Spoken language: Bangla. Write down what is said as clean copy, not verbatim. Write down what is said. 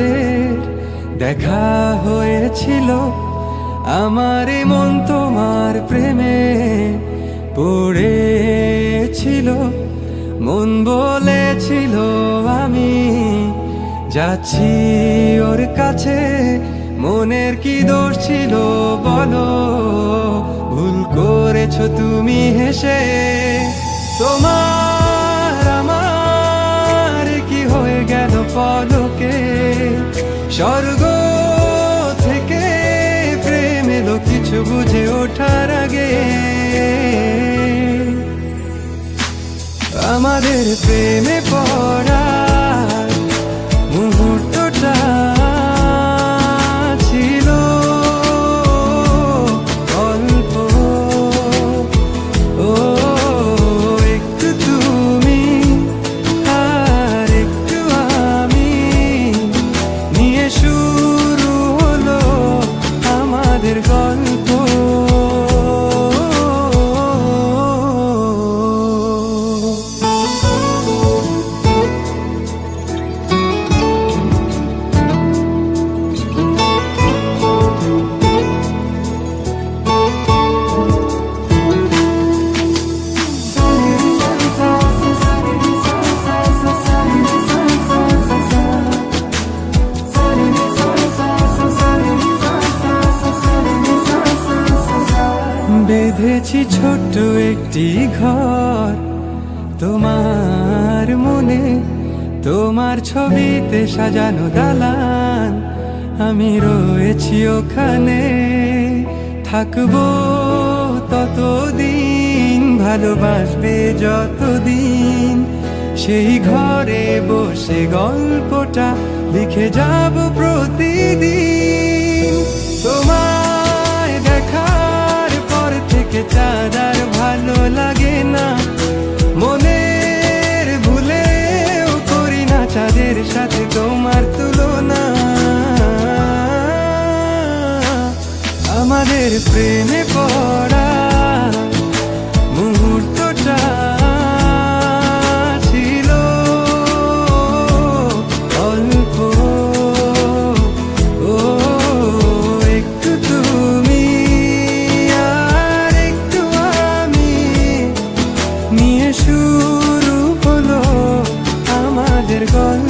আমাদের দেখা হয়েছিল, আমার মন তোমার প্রেমে পড়েছিল। মন বলেছিল আমি যাচ্ছি ওর কাছে, মনের কি দোষ ছিল বলো, ভুল করেছো তুমি হেসে। তোমার আমার কি হয়ে গেল পলকে, স্বর্গ থেকে প্রেম এলো কিছু বুঝে ওঠার আগে। আমাদের প্রেমে পড়া মুহূর্তটা ছিল অল্প। ও একটু তুমি আর একটু আমি নিয়ে শুরু হলো আমাদের গল্প। বেঁধেছি ছোট্ট একটি ঘর তোমার মনে, তোমার ছবিতে সাজানো দালান, আমি রয়েছি ওখানে। থাকবো ততদিন, ভালোবাসবে যতদিন, সেই ঘরে বসে গল্পটা লিখে যাব প্রতিদিন। তোমায় দেখার পর থেকে চাঁদ আর ভালো লাগে না, মনের ভুলেও করি না চাঁদের সাথে তোমার তুলনা। আমাদের প্রেমে পড়া মুহূর্তটা ছিল অল্প। ও একটু তুমি আর একটু আমি নিয়ে শুরু হলো আমাদের গল্প।